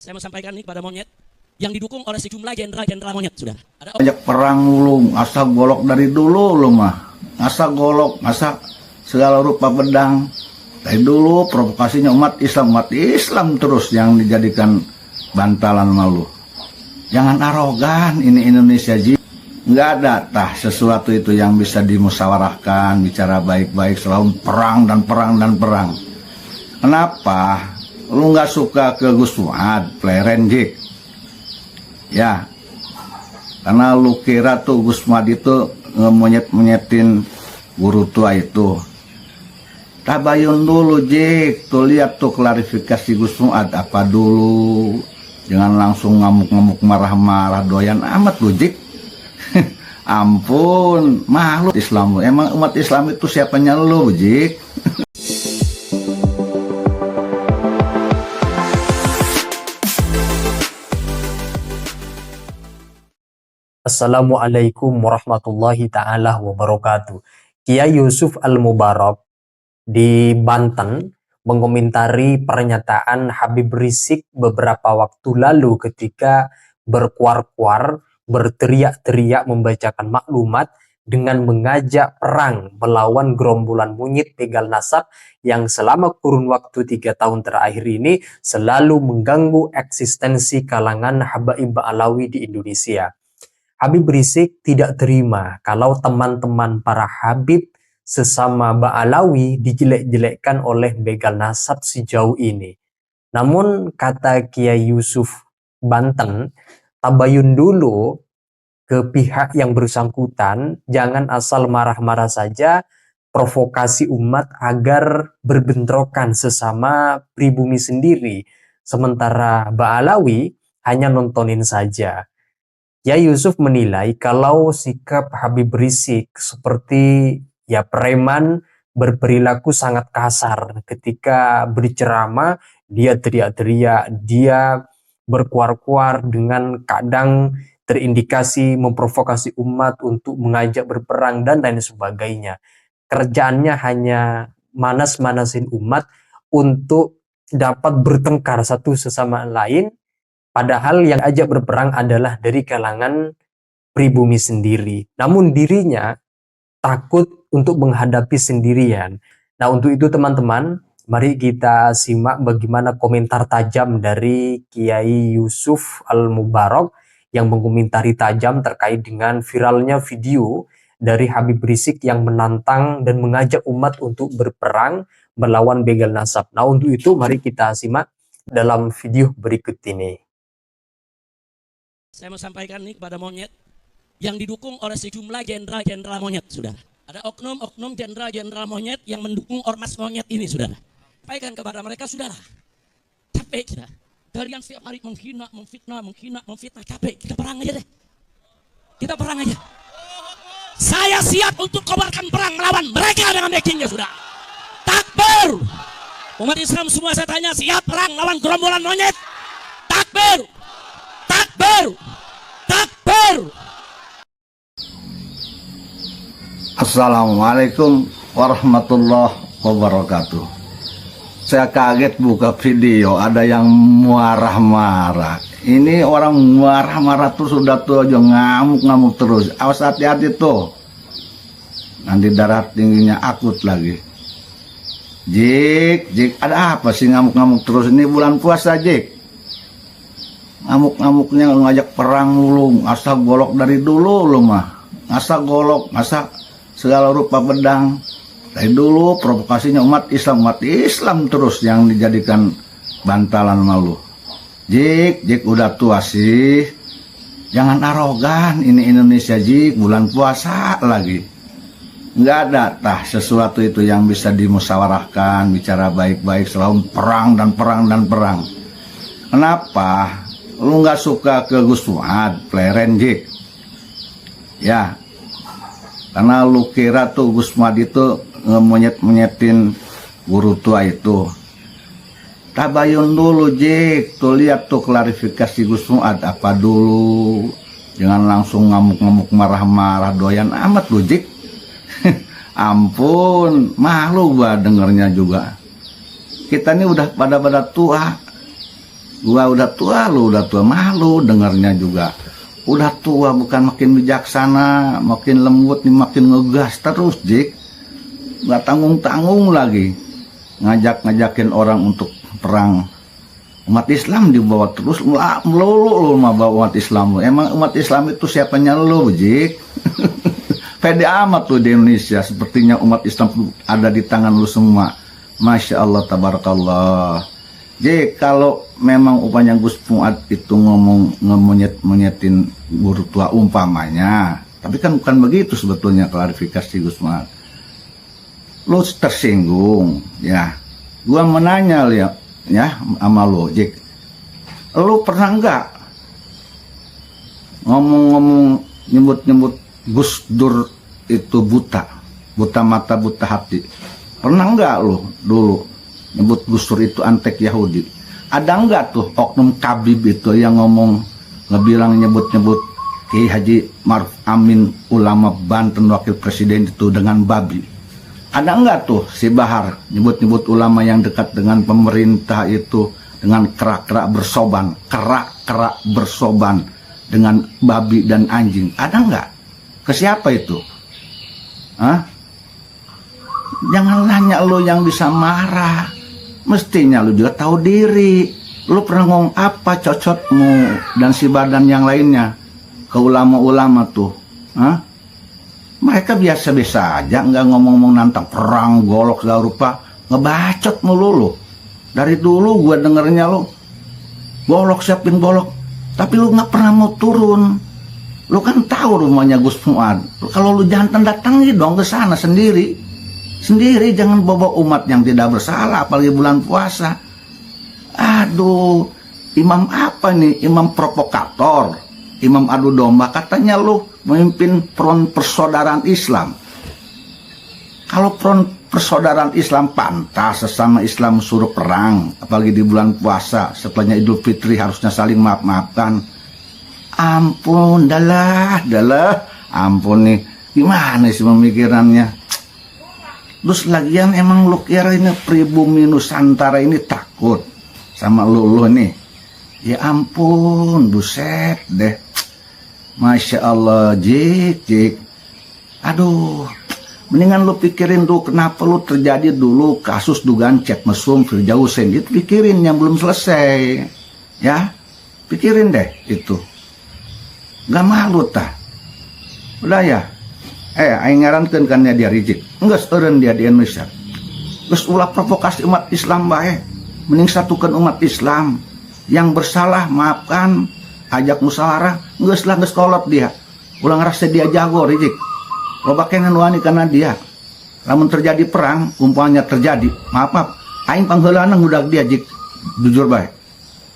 Saya mau sampaikan nih kepada monyet yang didukung oleh sejumlah jenderal-jenderal monyet sudah. Ada Ajak perang lu, asa golok dari dulu lu mah. Asa golok, asa segala rupa pedang. Dari dulu provokasinya umat Islam terus yang dijadikan bantalan malu. Jangan arogan, ini Indonesia ji. Nggak ada tah sesuatu itu yang bisa dimusyawarahkan, bicara baik-baik, selalu perang dan perang dan perang. Kenapa? Lu nggak suka ke Gus Fuad, pleren Jik? Ya, karena lu kira tuh Gus Fuad itu ngemonyet-monyetin guru tua itu. Tabayun dulu Jik, tuh lihat tuh klarifikasi Gus Fuad apa dulu. Jangan langsung ngamuk-ngamuk marah-marah doyan amat lu Jik. Ampun, malu Islam lu. Emang umat Islam itu siapanya lu Jik? Assalamualaikum warahmatullahi ta'ala wabarakatuh. Kiai Yusuf Al-Mubarak di Banten mengomentari pernyataan Habib Rizik beberapa waktu lalu ketika berkuar-kuar, berteriak-teriak membacakan maklumat dengan mengajak perang melawan gerombolan monyet begal nasab yang selama kurun waktu 3 tahun terakhir ini selalu mengganggu eksistensi kalangan habaib Alawi di Indonesia. Habib Rizik tidak terima kalau teman-teman para Habib sesama Ba'alawi dijelek-jelekkan oleh begal nasab sejauh ini. Namun kata Kiai Yusuf Banten, tabayun dulu ke pihak yang bersangkutan, jangan asal marah-marah saja provokasi umat agar berbentrokan sesama pribumi sendiri. Sementara Ba'alawi hanya nontonin saja. Ya Yusuf menilai kalau sikap Habib Rizik seperti ya preman berperilaku sangat kasar ketika berceramah, dia teriak-teriak, dia berkuar-kuar dengan kadang terindikasi memprovokasi umat untuk mengajak berperang dan lain sebagainya. Kerjaannya hanya manas-manasin umat untuk dapat bertengkar satu sesama lain. Padahal yang ajak berperang adalah dari kalangan pribumi sendiri. Namun dirinya takut untuk menghadapi sendirian. Nah untuk itu teman-teman, mari kita simak bagaimana komentar tajam dari Kiai Yusuf Al-Mubarak yang mengomentari tajam terkait dengan viralnya video dari Habib Rizik yang menantang dan mengajak umat untuk berperang melawan begal nasab. Nah untuk itu mari kita simak dalam video berikut ini. saya mau sampaikan nih kepada monyet yang didukung oleh sejumlah jenderal-jenderal monyet sudah. Ada oknum-oknum jenderal-jenderal monyet yang mendukung ormas monyet ini saudara. Sampaikan kepada mereka saudara. Capek kita. Kalian setiap hari menghina, memfitnah, capek. Kita perang aja deh. Kita perang aja. Saya siap untuk kobarkan perang melawan mereka dengan backingnya sudah. Takbir. Umat Islam semua saya tanya, siap perang lawan gerombolan monyet? Takbir. Takbir. Takbir. Assalamualaikum warahmatullahi wabarakatuh. Saya kaget buka video ada yang marah-marah. Ini orang marah-marah tuh sudah tuh aja ngamuk-ngamuk terus. Awas hati-hati tuh. Nanti darah tingginya akut lagi. Jik, ada apa sih ngamuk-ngamuk terus? Ini bulan puasa Jik. Ngamuk-ngamuknya ngajak perang lu, asa golok dari dulu lu mah. Asa golok, asa segala rupa pedang. Dari dulu provokasinya umat Islam terus yang dijadikan bantalan malu. Jik udah tua sih. Jangan arogan, ini Indonesia Jik, bulan puasa lagi. Nggak ada tah sesuatu itu yang bisa dimusyawarahkan, bicara baik-baik, selalu perang dan perang dan perang. Kenapa? Lu nggak suka ke Gus Fuad, pleren Jik? Ya, karena lu kira tuh Gus Fuad itu ngemonyet-monyetin guru tua itu. Tabayun dulu Jik, tuh lihat tuh klarifikasi Gus Fuad apa dulu. Jangan langsung ngamuk-ngamuk marah-marah doyan amat lu Jik. Ampun, malu gua dengernya juga. Kita ini udah pada tua. Gua udah tua, lu udah tua, malu dengarnya juga. Udah tua bukan makin bijaksana, makin lembut nih, makin ngegas terus, Jik. Nggak tanggung-tanggung lagi. Ngajakin orang untuk perang. Umat Islam dibawa terus, melulu lu mah bawa umat Islam. Emang umat Islam itu siapanya lu, Jik? Pede amat tuh di Indonesia. Sepertinya umat Islam ada di tangan lu semua. Masya Allah, tabarakallah. Jadi kalau memang upanya Gus Fuad itu ngomong ngemonyetin guru tua umpamanya, tapi kan bukan begitu sebetulnya klarifikasi Gus Fuad. Lu tersinggung, ya. Gua menanya ya sama lu, Jik. Lu pernah nggak ngomong-ngomong nyebut-nyebut Gus Dur itu buta mata, buta hati? Pernah nggak lu dulu nyebut Gus Dur itu antek Yahudi? Ada nggak tuh oknum Kabib itu yang ngomong, ngebilang nyebut-nyebut Kiai Haji Maruf Amin, ulama Banten, wakil presiden itu dengan babi? Ada nggak tuh si Bahar nyebut-nyebut ulama yang dekat dengan pemerintah itu dengan kerak-kerak bersoban dengan babi dan anjing? Ada nggak? Ke siapa itu? Hah? Jangan nanya lu yang bisa marah. Mestinya lu juga tahu diri. Lu pernah ngomong apa cocotmu dan si Badan yang lainnya ke ulama-ulama tuh? Hah? Mereka biasa-biasa aja, nggak ngomong-ngomong nantang perang, golok, segala rupa. Ngebacot mulu lu. Dari dulu gue dengernya lu golok, siapin golok. Tapi lu nggak pernah mau turun. Lu kan tahu rumahnya Gus Fuad. Kalau lu jantan datangi dong ke sana sendiri. Sendiri, jangan bawa umat yang tidak bersalah, apalagi bulan puasa. Aduh, imam apa nih? Imam provokator, imam adu domba. Katanya lu memimpin front persaudaraan Islam. Kalau front persaudaraan Islam pantas sesama Islam suruh perang, apalagi di bulan puasa, setelahnya Idul Fitri harusnya saling maaf-maafkan. Ampun, dalah, ampun nih, gimana sih pemikirannya? Terus lagian emang lu kira ini pribumi Nusantara ini takut sama lu nih? Ya ampun, buset deh. Masya Allah, Jik. Aduh, mendingan lu pikirin tuh kenapa lu terjadi dulu kasus dugaan chat mesum Firdaus Hussein. Itu pikirin yang belum selesai. Ya, pikirin deh itu. Gak malu tah. Udah ya. Aing ngarankeun kan dia Rijik. Geus eureun dia di Indonesia. Geus ulah provokasi umat Islam bae. Mending satukan umat Islam. Yang bersalah maafkan, ajak musyawarah, geus kolot dia. Ulah ngerasa dia jago Rijik. Loba keneh wani kana dia. Lamun terjadi perang, umpamanya terjadi, maaf, aing pangheulana ngudag dia Jik. Jujur bae.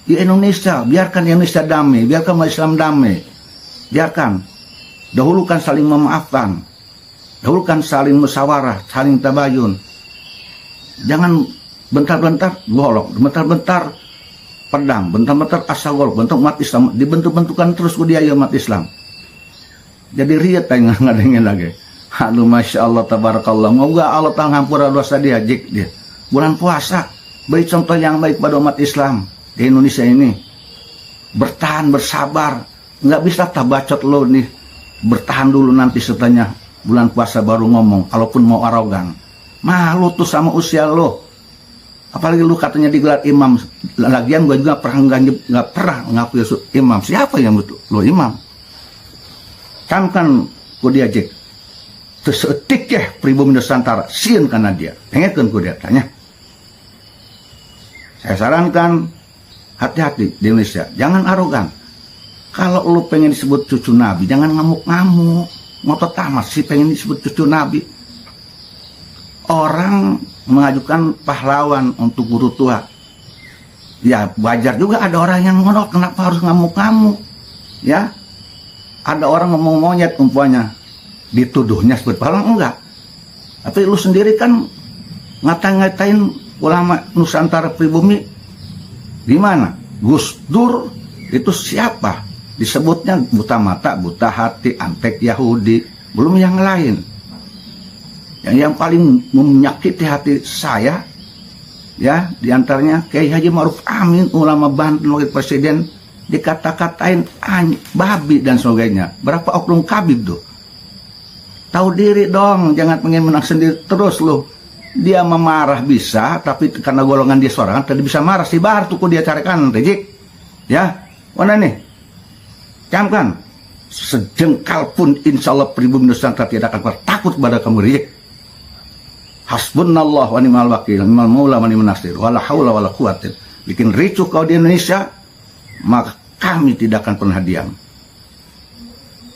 Di Indonesia, biarkan Indonesia damai, biarkan umat Islam damai. Biarkan, dahulukan saling memaafkan, dahulukan saling musyawarah, saling tabayun. Jangan bentar-bentar golok, bentar-bentar pedang, bentar-bentar asal golok, bentuk umat Islam, dibentuk-bentukan terus ku dia umat Islam. Jadi riat aing ngadengin lagi. Aduh, Masya Allah, tabarakallah. Moga Allah ta'ala ngampura dosa dia, Jik dia. Bulan puasa, beri contoh yang baik pada umat Islam di Indonesia ini. Bertahan, bersabar. Nggak bisa tabacot lo nih, bertahan dulu nanti setelahnya bulan puasa baru ngomong, kalaupun mau arogan. Malu tuh sama usia lo. Apalagi lu katanya digelar imam. Lagian gue juga nggak pernah ngaku imam. Siapa yang betul lo imam? Kan gue diajak tersetik ya pribumi Nusantara sieun karena dia pengen gue dia tanya. Saya sarankan hati-hati di Indonesia, jangan arogan. Kalau lu pengen disebut cucu Nabi, jangan ngamuk-ngamuk. Ngotot tamat sih pengen disebut cucu Nabi. Orang mengajukan pahlawan untuk guru tua. Ya wajar juga ada orang yang ngonot, kenapa harus ngamuk-ngamuk? Ya, ada orang ngomong monyet umpamanya, dituduhnya sebut pahlawan, enggak. Tapi lu sendiri kan ngata-ngatain ulama Nusantara pribumi. Gimana? Gus Dur itu siapa? Disebutnya buta mata, buta hati, antek Yahudi, belum yang lain. Yang paling menyakiti hati saya, Ya, diantaranya Kiai Haji Ma'ruf Amin, ulama Banten, wakil presiden, dikata-katain babi dan sebagainya. Berapa oknum kabib tuh? Tahu diri dong, jangan pengen menang sendiri terus loh. Dia memarah bisa, tapi karena golongan dia sorangan tadi bisa marah. Si bar tuh dia carikan, Rejik. Ya, mana nih? Camkan. Sejengkal pun insya Allah pribumi Nusantara tidak akan takut pada kamu, Rejik. Hasbunallah wa ni'mal wakil, ni'mal maula wa ni'man nasir, wala haula wala quwata. Bikin ricuh kau di Indonesia, maka kami tidak akan pernah diam.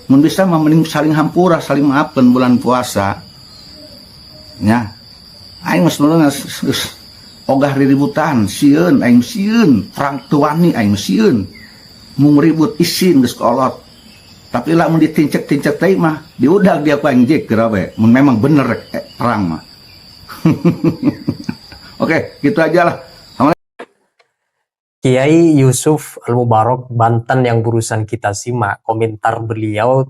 Mun bisa mending saling hampura, saling maafkan bulan puasa. Ya. Aing mas nulungan ogah riributan, sieun aing sieun, perang tuani aing sieun. Mung ribut isin geus kolot. Tapi lah mun ditincek-tincek teh mah, diudag dia ku aing jek geura we. Mun memang bener perang mah. Oke, gitu aja lah. Kiai Yusuf Al-Mubarak Banten yang berusan kita simak komentar beliau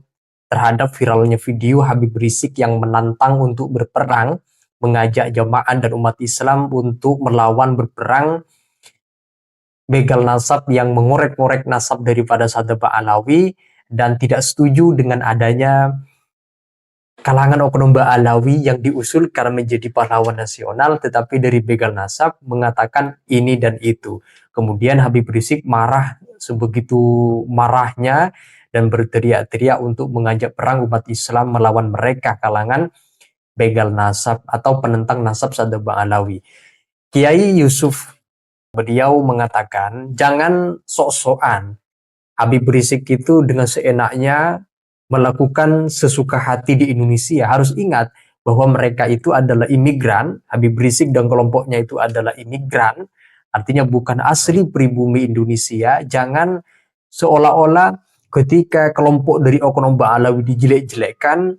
terhadap viralnya video Habib Rizik yang menantang untuk berperang, mengajak jamaah dan umat Islam untuk melawan berperang begal nasab yang mengorek-ngorek nasab daripada Sadaba Alawi dan tidak setuju dengan adanya kalangan oknum Ba'alawi yang diusulkan menjadi pahlawan nasional, tetapi dari begal nasab mengatakan ini dan itu. Kemudian Habib Rizik marah sebegitu marahnya dan berteriak-teriak untuk mengajak perang umat Islam melawan mereka kalangan begal nasab atau penentang nasab Sadaba Alawi. Kiai Yusuf beliau mengatakan jangan sok-sokan. Habib Rizik itu dengan seenaknya melakukan sesuka hati di Indonesia. Harus ingat bahwa mereka itu adalah imigran. Habib Rizik dan kelompoknya itu adalah imigran, artinya bukan asli pribumi Indonesia. Jangan seolah-olah ketika kelompok dari oknum Ba'alawi dijelek-jelekkan,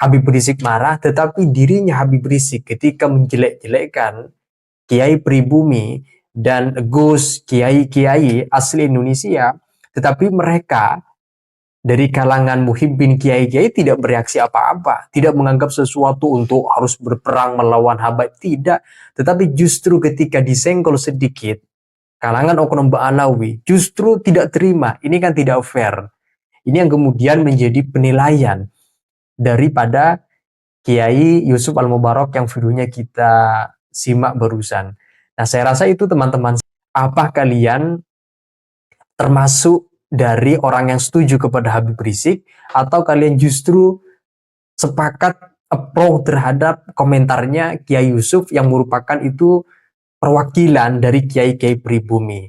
Habib Rizik marah, tetapi dirinya Habib Rizik ketika menjelek-jelekkan kiai pribumi dan Gus kiai-kiai asli Indonesia, tetapi mereka dari kalangan muhibbin kiai-kiai tidak bereaksi apa-apa, tidak menganggap sesuatu untuk harus berperang melawan Habaib, tidak. Tetapi justru ketika disenggol sedikit, kalangan oknum Ba'alawi justru tidak terima. Ini kan tidak fair. Ini yang kemudian menjadi penilaian daripada Kiai Yusuf Al-Mubarak yang videonya kita simak barusan. Nah, saya rasa itu teman-teman. Apa kalian termasuk dari orang yang setuju kepada Habib Rizik, atau kalian justru sepakat pro terhadap komentarnya Kiai Yusuf yang merupakan itu perwakilan dari kiai-kiai pribumi?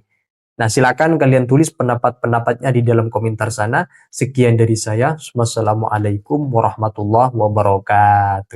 Nah, silakan kalian tulis pendapat-pendapatnya di dalam komentar sana. Sekian dari saya. Wassalamualaikum warahmatullahi wabarakatuh.